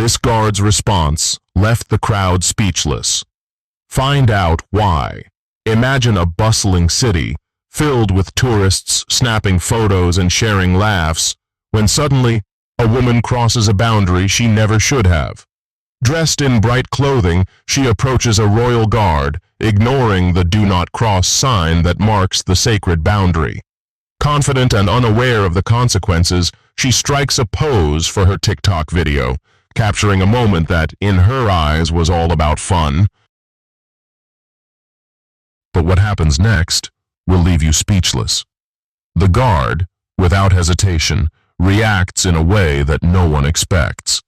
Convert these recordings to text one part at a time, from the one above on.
This guard's response left the crowd speechless. Find out why. Imagine a bustling city, filled with tourists snapping photos and sharing laughs, when suddenly a woman crosses a boundary she never should have. Dressed in bright clothing, she approaches a royal guard, ignoring the "Do Not Cross" sign that marks the sacred boundary. Confident and unaware of the consequences, she strikes a pose for her TikTok video, capturing a moment that, in her eyes, was all about fun. But what happens next will leave you speechless. The guard, without hesitation, reacts in a way that no one expects.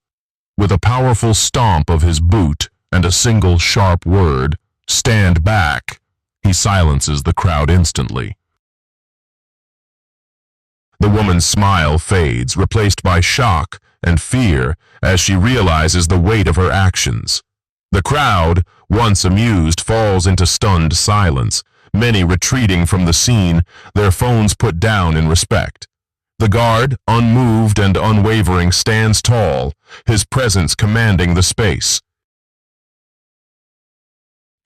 With a powerful stomp of his boot and a single sharp word, "Stand back," he silences the crowd instantly. The woman's smile fades, replaced by shock and fear as she realizes the weight of her actions. The crowd, once amused, falls into stunned silence, many retreating from the scene, their phones put down in respect. The guard, unmoved and unwavering, stands tall, his presence commanding the space.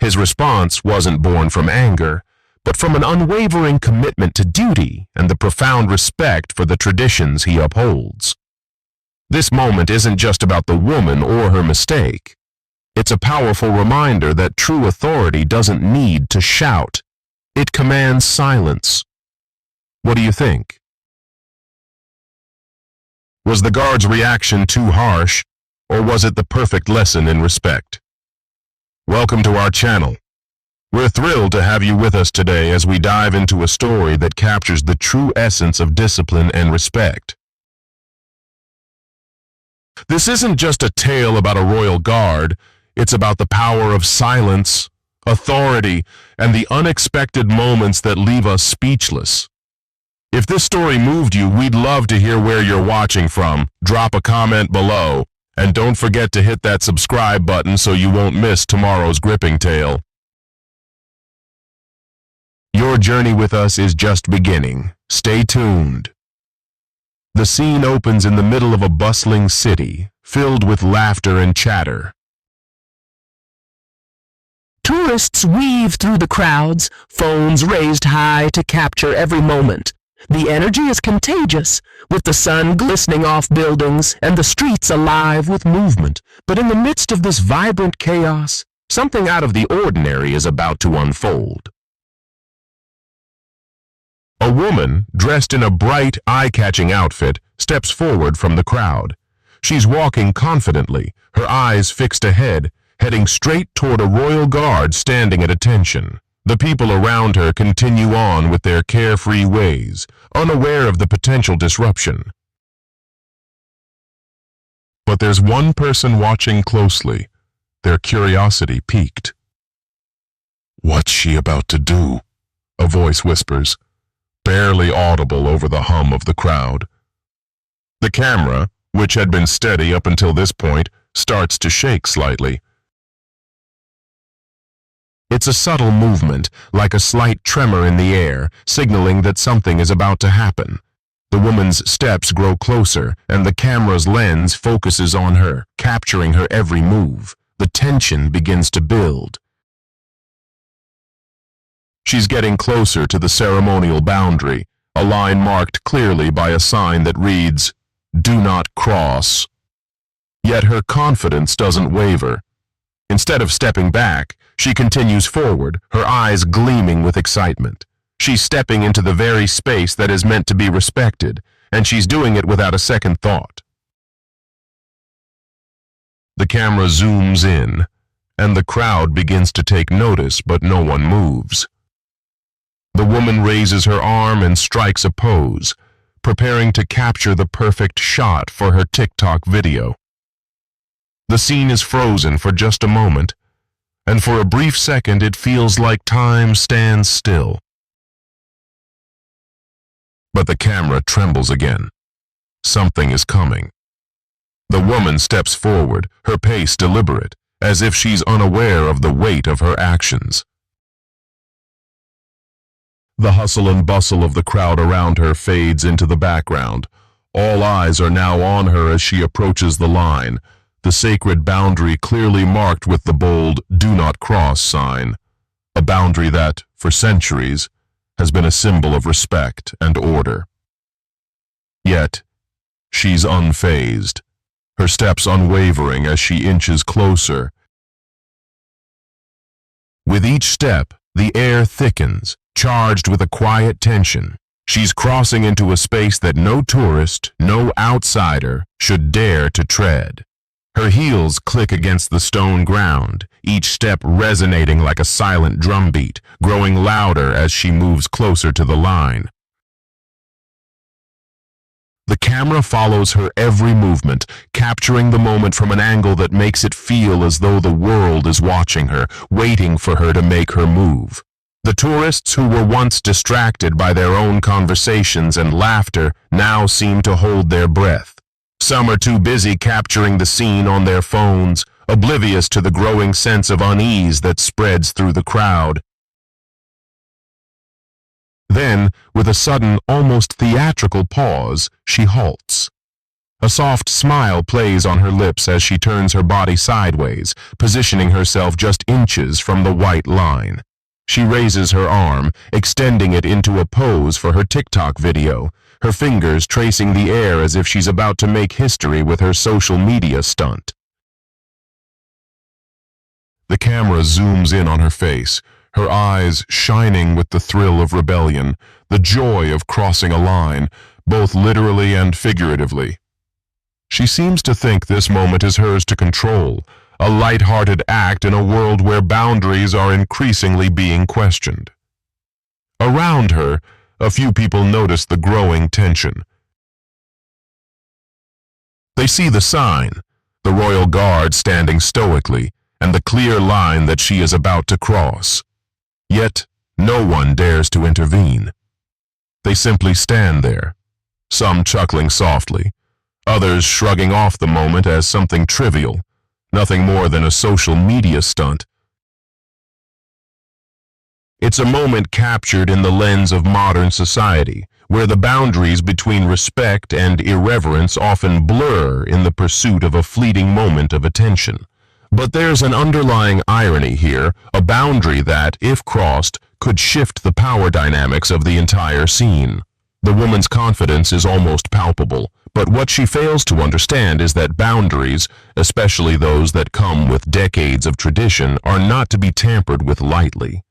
His response wasn't born from anger, but from an unwavering commitment to duty and the profound respect for the traditions he upholds. This moment isn't just about the woman or her mistake. It's a powerful reminder that true authority doesn't need to shout. It commands silence. What do you think? Was the guard's reaction too harsh, or was it the perfect lesson in respect? Welcome to our channel. We're thrilled to have you with us today as we dive into a story that captures the true essence of discipline and respect. This isn't just a tale about a royal guard, it's about the power of silence, authority, and the unexpected moments that leave us speechless. If this story moved you, we'd love to hear where you're watching from. Drop a comment below, and don't forget to hit that subscribe button so you won't miss tomorrow's gripping tale. Your journey with us is just beginning. Stay tuned. The scene opens in the middle of a bustling city, filled with laughter and chatter. Tourists weave through the crowds, phones raised high to capture every moment. The energy is contagious, with the sun glistening off buildings and the streets alive with movement. But in the midst of this vibrant chaos, something out of the ordinary is about to unfold. A woman, dressed in a bright, eye-catching outfit, steps forward from the crowd. She's walking confidently, her eyes fixed ahead, heading straight toward a royal guard standing at attention. The people around her continue on with their carefree ways, unaware of the potential disruption. But there's one person watching closely, their curiosity piqued. "What's she about to do?" a voice whispers, barely audible over the hum of the crowd. The camera, which had been steady up until this point, starts to shake slightly. It's a subtle movement, like a slight tremor in the air, signaling that something is about to happen. The woman's steps grow closer, and the camera's lens focuses on her, capturing her every move. The tension begins to build. She's getting closer to the ceremonial boundary, a line marked clearly by a sign that reads, "Do not cross." Yet her confidence doesn't waver. Instead of stepping back, she continues forward, her eyes gleaming with excitement. She's stepping into the very space that is meant to be respected, and she's doing it without a second thought. The camera zooms in, and the crowd begins to take notice, but no one moves. The woman raises her arm and strikes a pose, preparing to capture the perfect shot for her TikTok video. The scene is frozen for just a moment, and for a brief second it feels like time stands still. But the camera trembles again. Something is coming. The woman steps forward, her pace deliberate, as if she's unaware of the weight of her actions. The hustle and bustle of the crowd around her fades into the background. All eyes are now on her as she approaches the line, the sacred boundary clearly marked with the bold "Do Not Cross" sign, a boundary that, for centuries, has been a symbol of respect and order. Yet, she's unfazed, her steps unwavering as she inches closer. With each step, the air thickens, charged with a quiet tension. She's crossing into a space that no tourist, no outsider, should dare to tread. Her heels click against the stone ground, each step resonating like a silent drumbeat, growing louder as she moves closer to the line. The camera follows her every movement, capturing the moment from an angle that makes it feel as though the world is watching her, waiting for her to make her move. The tourists who were once distracted by their own conversations and laughter now seem to hold their breath. Some are too busy capturing the scene on their phones, oblivious to the growing sense of unease that spreads through the crowd. Then, with a sudden, almost theatrical pause, she halts. A soft smile plays on her lips as she turns her body sideways, positioning herself just inches from the white line. She raises her arm, extending it into a pose for her TikTok video, her fingers tracing the air as if she's about to make history with her social media stunt. The camera zooms in on her face, her eyes shining with the thrill of rebellion, the joy of crossing a line, both literally and figuratively. She seems to think this moment is hers to control, a light-hearted act in a world where boundaries are increasingly being questioned. Around her, a few people notice the growing tension. They see the sign, the royal guard standing stoically, and the clear line that she is about to cross. Yet, no one dares to intervene. They simply stand there, some chuckling softly, others shrugging off the moment as something trivial, nothing more than a social media stunt. It's a moment captured in the lens of modern society, where the boundaries between respect and irreverence often blur in the pursuit of a fleeting moment of attention. But there's an underlying irony here, a boundary that, if crossed, could shift the power dynamics of the entire scene. The woman's confidence is almost palpable, but what she fails to understand is that boundaries, especially those that come with decades of tradition, are not to be tampered with lightly.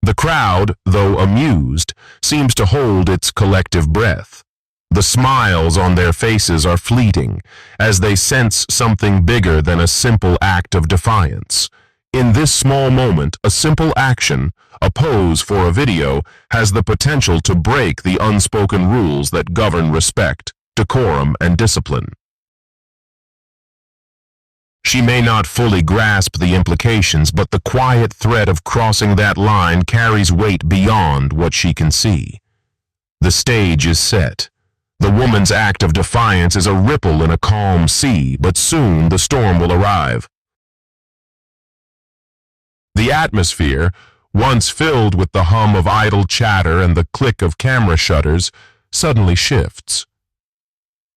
The crowd, though amused, seems to hold its collective breath. The smiles on their faces are fleeting, as they sense something bigger than a simple act of defiance. In this small moment, a simple action, a pose for a video, has the potential to break the unspoken rules that govern respect, decorum, and discipline. She may not fully grasp the implications, but the quiet threat of crossing that line carries weight beyond what she can see. The stage is set. The woman's act of defiance is a ripple in a calm sea, but soon the storm will arrive. The atmosphere, once filled with the hum of idle chatter and the click of camera shutters, suddenly shifts.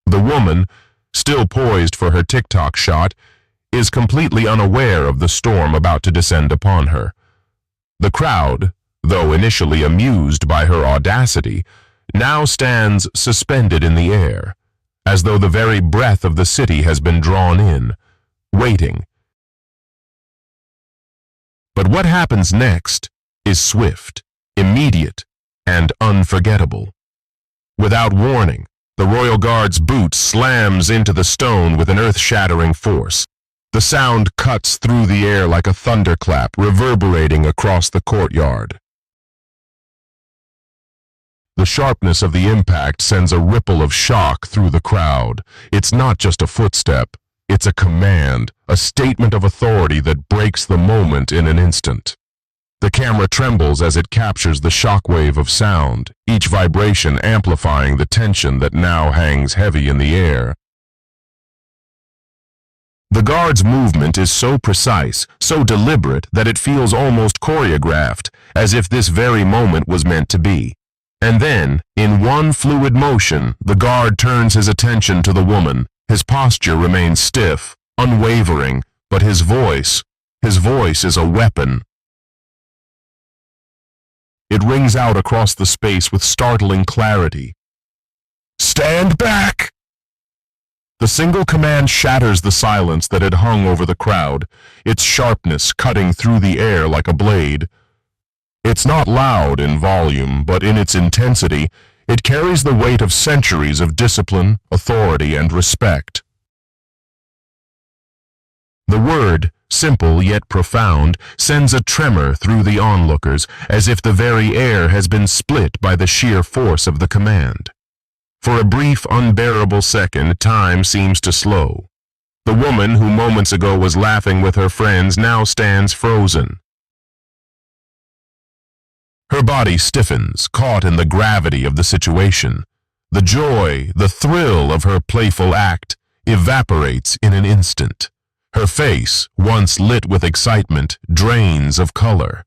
The woman, still poised for her TikTok shot, is completely unaware of the storm about to descend upon her. The crowd, though initially amused by her audacity, now stands suspended in the air, as though the very breath of the city has been drawn in, waiting. But what happens next is swift, immediate, and unforgettable. Without warning, the royal guard's boot slams into the stone with an earth-shattering force. The sound cuts through the air like a thunderclap, reverberating across the courtyard. The sharpness of the impact sends a ripple of shock through the crowd. It's not just a footstep, it's a command, a statement of authority that breaks the moment in an instant. The camera trembles as it captures the shockwave of sound, each vibration amplifying the tension that now hangs heavy in the air. The guard's movement is so precise, so deliberate, that it feels almost choreographed, as if this very moment was meant to be. And then, in one fluid motion, the guard turns his attention to the woman, His posture remains stiff, unwavering, but his voice is a weapon. It rings out across the space with startling clarity. "Stand back!" The single command shatters the silence that had hung over the crowd, its sharpness cutting through the air like a blade. It's not loud in volume, but in its intensity, it carries the weight of centuries of discipline, authority, and respect. The word, simple yet profound, sends a tremor through the onlookers, as if the very air has been split by the sheer force of the command. For a brief, unbearable second, time seems to slow. The woman who moments ago was laughing with her friends now stands frozen. Her body stiffens, caught in the gravity of the situation. The joy, the thrill of her playful act, evaporates in an instant. Her face, once lit with excitement, drains of color.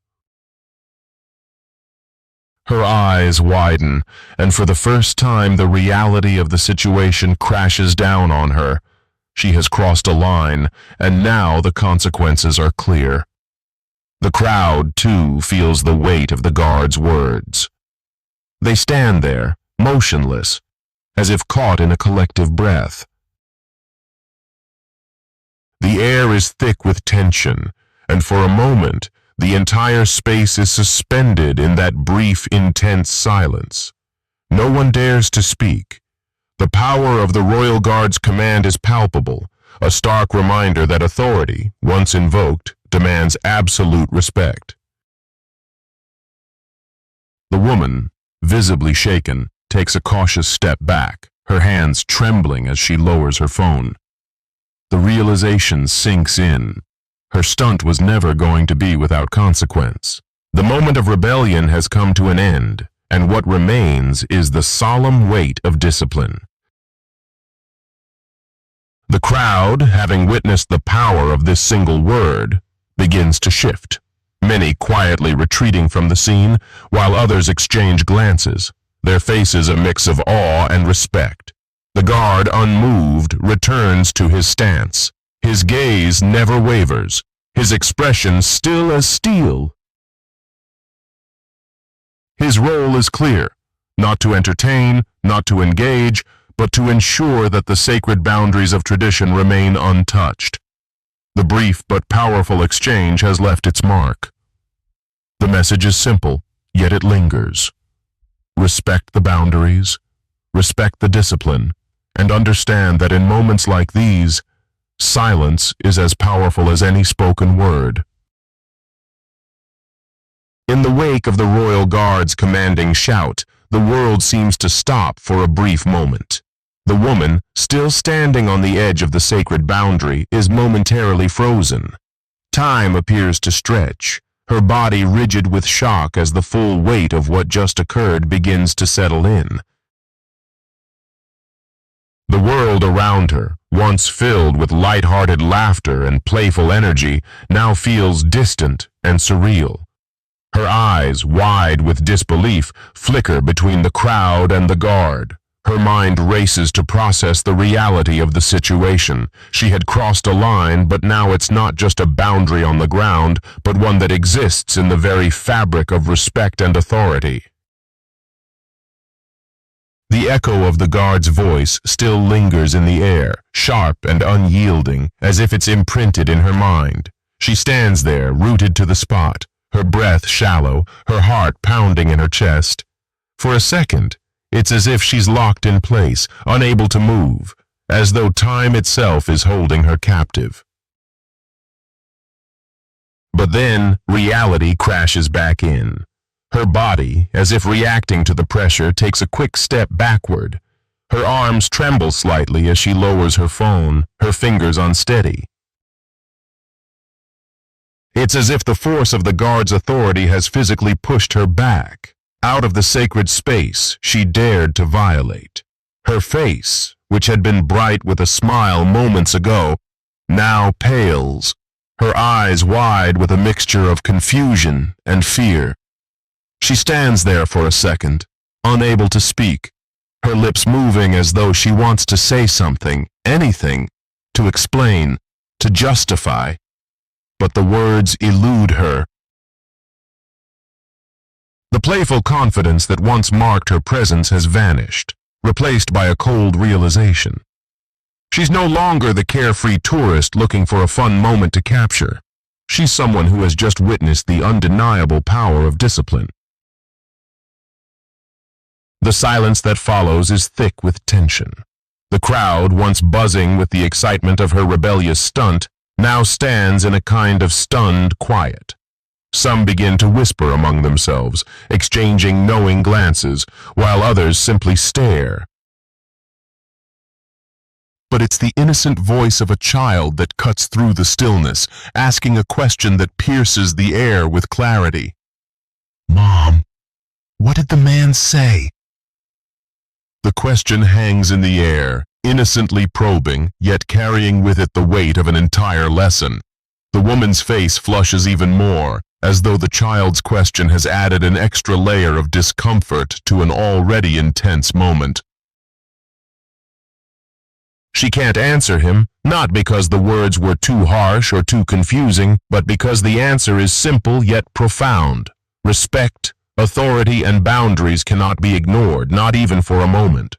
Her eyes widen, and for the first time the reality of the situation crashes down on her. She has crossed a line, and now the consequences are clear. The crowd, too, feels the weight of the guard's words. They stand there, motionless, as if caught in a collective breath. The air is thick with tension, and for a moment, the entire space is suspended in that brief, intense silence. No one dares to speak. The power of the Royal Guard's command is palpable, a stark reminder that authority, once invoked, demands absolute respect. The woman, visibly shaken, takes a cautious step back, her hands trembling as she lowers her phone. The realization sinks in. Her stunt was never going to be without consequence. The moment of rebellion has come to an end, and what remains is the solemn weight of discipline. The crowd, having witnessed the power of this single word, begins to shift, many quietly retreating from the scene, while others exchange glances, their faces a mix of awe and respect. The guard, unmoved, returns to his stance. His gaze never wavers, his expression still as steel. His role is clear, not to entertain, not to engage, but to ensure that the sacred boundaries of tradition remain untouched. The brief but powerful exchange has left its mark. The message is simple, yet it lingers. Respect the boundaries, respect the discipline, and understand that in moments like these, silence is as powerful as any spoken word. In the wake of the Royal Guard's commanding shout, the world seems to stop for a brief moment. The woman, still standing on the edge of the sacred boundary, is momentarily frozen. Time appears to stretch, her body rigid with shock as the full weight of what just occurred begins to settle in. The world around her, once filled with light-hearted laughter and playful energy, now feels distant and surreal. Her eyes, wide with disbelief, flicker between the crowd and the guard. Her mind races to process the reality of the situation. She had crossed a line, but now it's not just a boundary on the ground, but one that exists in the very fabric of respect and authority. The echo of the guard's voice still lingers in the air, sharp and unyielding, as if it's imprinted in her mind. She stands there, rooted to the spot, her breath shallow, her heart pounding in her chest. For a second, it's as if she's locked in place, unable to move, as though time itself is holding her captive. But then, reality crashes back in. Her body, as if reacting to the pressure, takes a quick step backward. Her arms tremble slightly as she lowers her phone, her fingers unsteady. It's as if the force of the guard's authority has physically pushed her back, out of the sacred space she dared to violate. Her face, which had been bright with a smile moments ago, now pales, her eyes wide with a mixture of confusion and fear. She stands there for a second, unable to speak, her lips moving as though she wants to say something, anything, to explain, to justify, but the words elude her. The playful confidence that once marked her presence has vanished, replaced by a cold realization. She's no longer the carefree tourist looking for a fun moment to capture. She's someone who has just witnessed the undeniable power of discipline. The silence that follows is thick with tension. The crowd, once buzzing with the excitement of her rebellious stunt, now stands in a kind of stunned quiet. Some begin to whisper among themselves, exchanging knowing glances, while others simply stare. But it's the innocent voice of a child that cuts through the stillness, asking a question that pierces the air with clarity. "Mom, what did the man say?" The question hangs in the air, innocently probing, yet carrying with it the weight of an entire lesson. The woman's face flushes even more, as though the child's question has added an extra layer of discomfort to an already intense moment. She can't answer him, not because the words were too harsh or too confusing, but because the answer is simple yet profound. Respect, authority, and boundaries cannot be ignored, not even for a moment.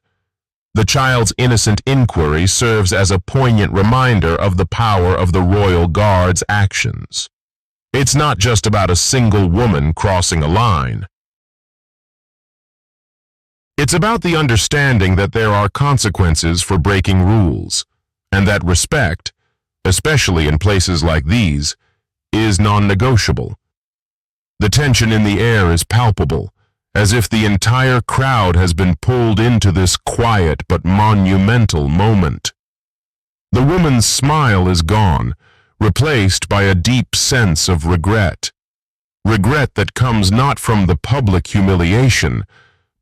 The child's innocent inquiry serves as a poignant reminder of the power of the Royal Guard's actions. It's not just about a single woman crossing a line. It's about the understanding that there are consequences for breaking rules, and that respect, especially in places like these, is non-negotiable. The tension in the air is palpable, as if the entire crowd has been pulled into this quiet but monumental moment. The woman's smile is gone, replaced by a deep sense of regret. Regret that comes not from the public humiliation,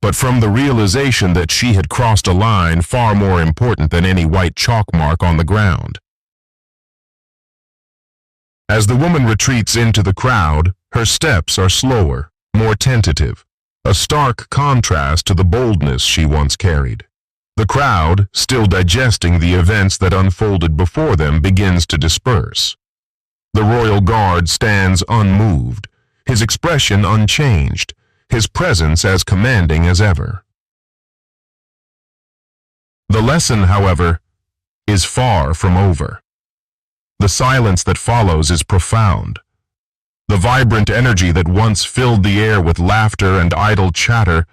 but from the realization that she had crossed a line far more important than any white chalk mark on the ground. As the woman retreats into the crowd, her steps are slower, more tentative, a stark contrast to the boldness she once carried. The crowd, still digesting the events that unfolded before them, begins to disperse. The Royal Guard stands unmoved, his expression unchanged, his presence as commanding as ever. The lesson, however, is far from over. The silence that follows is profound. The vibrant energy that once filled the air with laughter and idle chatter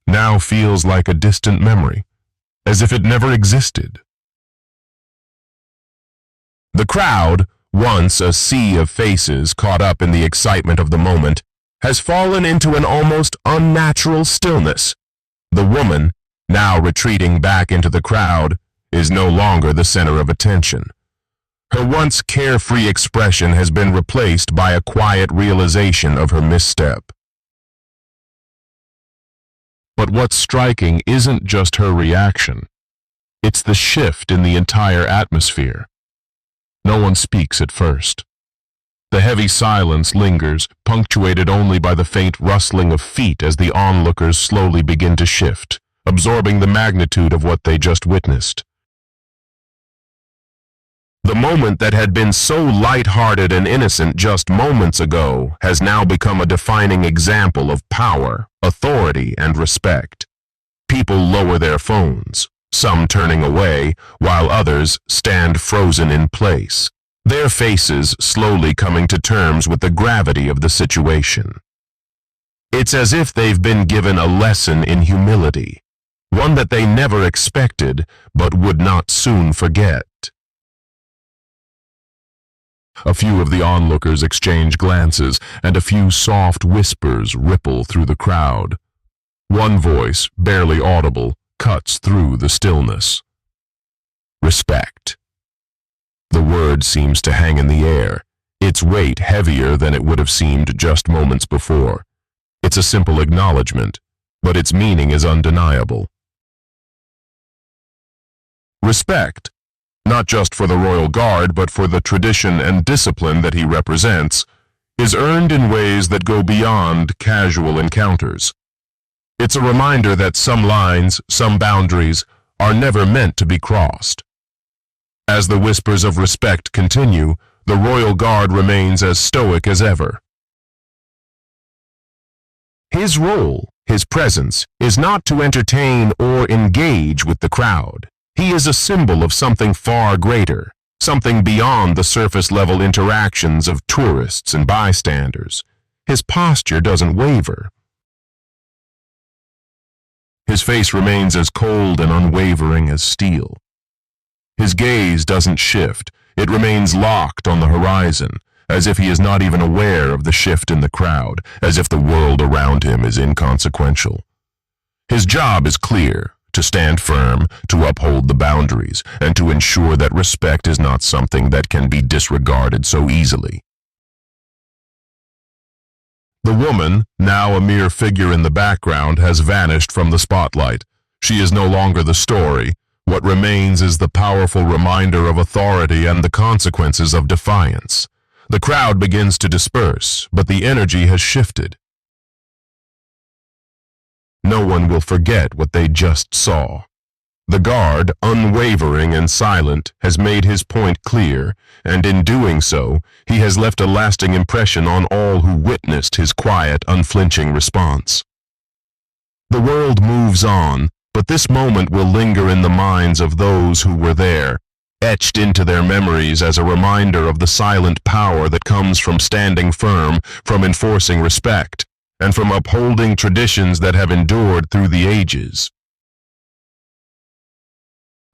now feels like a distant memory, as if it never existed. The crowd, once a sea of faces caught up in the excitement of the moment, has fallen into an almost unnatural stillness. The woman, now retreating back into the crowd, is no longer the center of attention. Her once carefree expression has been replaced by a quiet realization of her misstep. But what's striking isn't just her reaction. It's the shift in the entire atmosphere. No one speaks at first. The heavy silence lingers, punctuated only by the faint rustling of feet as the onlookers slowly begin to shift, absorbing the magnitude of what they just witnessed. The moment that had been so light-hearted and innocent just moments ago has now become a defining example of power, authority, and respect. People lower their phones, some turning away, while others stand frozen in place, their faces slowly coming to terms with the gravity of the situation. It's as if they've been given a lesson in humility, one that they never expected but would not soon forget. A few of the onlookers exchange glances, and a few soft whispers ripple through the crowd. One voice, barely audible, cuts through the stillness. Respect. The word seems to hang in the air, its weight heavier than it would have seemed just moments before. It's a simple acknowledgement, but its meaning is undeniable. Respect, not just for the Royal Guard, but for the tradition and discipline that he represents, is earned in ways that go beyond casual encounters. It's a reminder that some lines, some boundaries, are never meant to be crossed. As the whispers of respect continue, the royal guard remains as stoic as ever. His role, his presence, is not to entertain or engage with the crowd. He is a symbol of something far greater, something beyond the surface-level interactions of tourists and bystanders. His posture doesn't waver. His face remains as cold and unwavering as steel. His gaze doesn't shift. It remains locked on the horizon, as if he is not even aware of the shift in the crowd, as if the world around him is inconsequential. His job is clear: to stand firm, to uphold the boundaries, and to ensure that respect is not something that can be disregarded so easily. The woman, now a mere figure in the background, has vanished from the spotlight. She is no longer the story. What remains is the powerful reminder of authority and the consequences of defiance. The crowd begins to disperse, but the energy has shifted. No one will forget what they just saw. The guard, unwavering and silent, has made his point clear, and in doing so, he has left a lasting impression on all who witnessed his quiet, unflinching response. The world moves on, but this moment will linger in the minds of those who were there, etched into their memories as a reminder of the silent power that comes from standing firm, from enforcing respect, and from upholding traditions that have endured through the ages.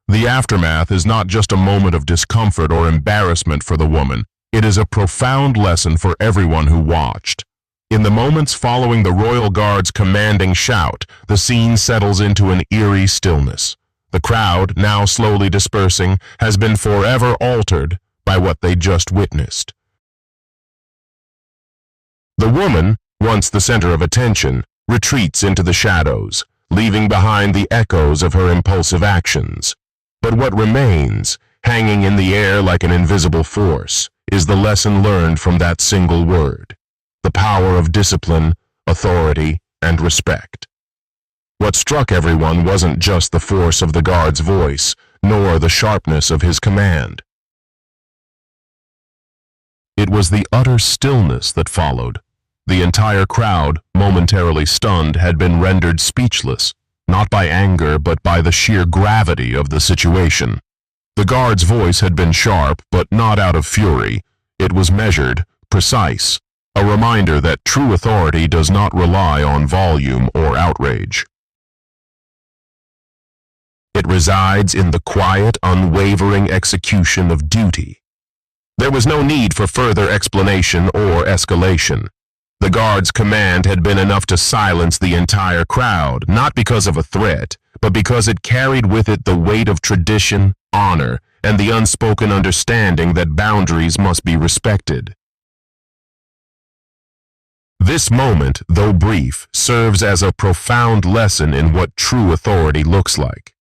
The aftermath is not just a moment of discomfort or embarrassment for the woman. It is a profound lesson for everyone who watched. In the moments following the royal guard's commanding shout, the scene settles into an eerie stillness. The crowd, now slowly dispersing, has been forever altered by what they just witnessed. The woman, once the center of attention, retreats into the shadows, leaving behind the echoes of her impulsive actions. But what remains, hanging in the air like an invisible force, is the lesson learned from that single word: the power of discipline, authority, and respect. What struck everyone wasn't just the force of the guard's voice, nor the sharpness of his command. It was the utter stillness that followed. The entire crowd, momentarily stunned, had been rendered speechless, not by anger but by the sheer gravity of the situation. The guard's voice had been sharp, but not out of fury. It was measured, precise, a reminder that true authority does not rely on volume or outrage. It resides in the quiet, unwavering execution of duty. There was no need for further explanation or escalation. The guard's command had been enough to silence the entire crowd, not because of a threat, but because it carried with it the weight of tradition, honor, and the unspoken understanding that boundaries must be respected. This moment, though brief, serves as a profound lesson in what true authority looks like.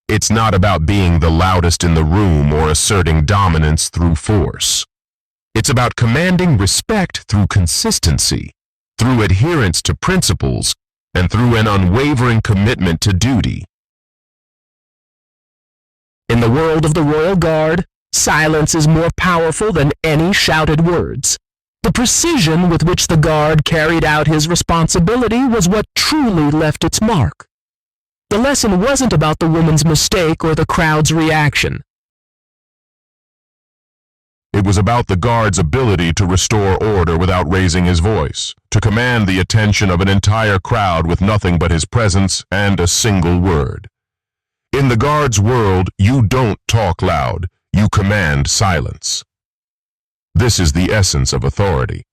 It's not about being the loudest in the room or asserting dominance through force. It's about commanding respect through consistency, through adherence to principles, and through an unwavering commitment to duty. In the world of the Royal Guard, silence is more powerful than any shouted words. The precision with which the Guard carried out his responsibility was what truly left its mark. The lesson wasn't about the woman's mistake or the crowd's reaction. It was about the guard's ability to restore order without raising his voice, to command the attention of an entire crowd with nothing but his presence and a single word. In the guard's world, you don't talk loud, you command silence. This is the essence of authority.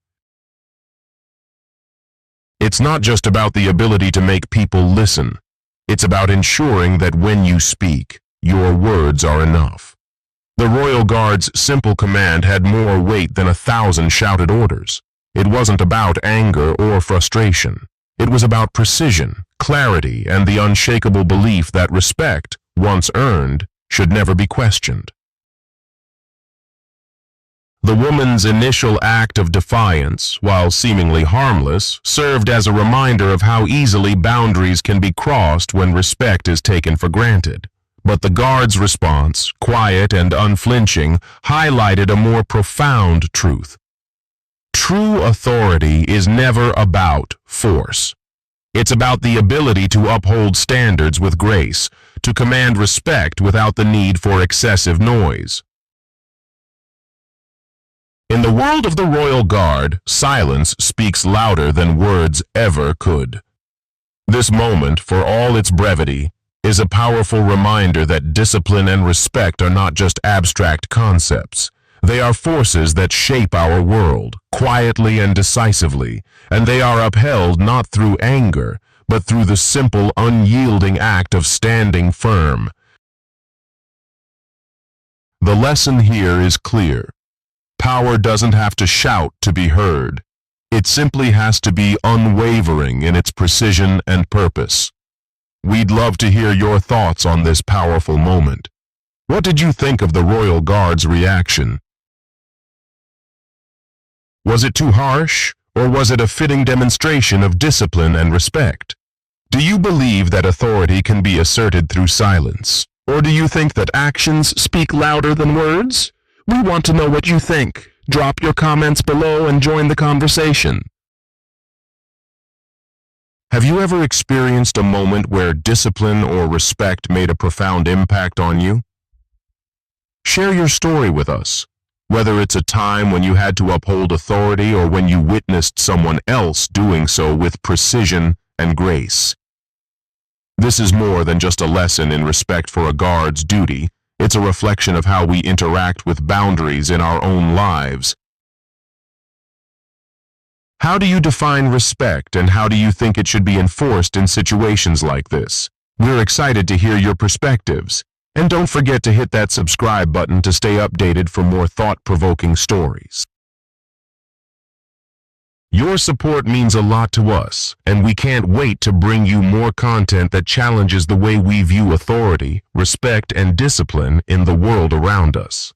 It's not just about the ability to make people listen. It's about ensuring that when you speak, your words are enough. The Royal Guard's simple command had more weight than 1,000 shouted orders. It wasn't about anger or frustration. It was about precision, clarity, and the unshakable belief that respect, once earned, should never be questioned. The woman's initial act of defiance, while seemingly harmless, served as a reminder of how easily boundaries can be crossed when respect is taken for granted. But the guard's response, quiet and unflinching, highlighted a more profound truth. True authority is never about force. It's about the ability to uphold standards with grace, to command respect without the need for excessive noise. In the world of the Royal Guard, silence speaks louder than words ever could. This moment, for all its brevity, is a powerful reminder that discipline and respect are not just abstract concepts. They are forces that shape our world, quietly and decisively, and they are upheld not through anger, but through the simple, unyielding act of standing firm. The lesson here is clear. Power doesn't have to shout to be heard. It simply has to be unwavering in its precision and purpose. We'd love to hear your thoughts on this powerful moment. What did you think of the Royal Guard's reaction? Was it too harsh, or was it a fitting demonstration of discipline and respect? Do you believe that authority can be asserted through silence, or do you think that actions speak louder than words? We want to know what you think. Drop your comments below and join the conversation. Have you ever experienced a moment where discipline or respect made a profound impact on you? Share your story with us, whether it's a time when you had to uphold authority or when you witnessed someone else doing so with precision and grace. This is more than just a lesson in respect for a guard's duty. It's a reflection of how we interact with boundaries in our own lives. How do you define respect, and how do you think it should be enforced in situations like this? We're excited to hear your perspectives. And don't forget to hit that subscribe button to stay updated for more thought-provoking stories. Your support means a lot to us, and we can't wait to bring you more content that challenges the way we view authority, respect, and discipline in the world around us.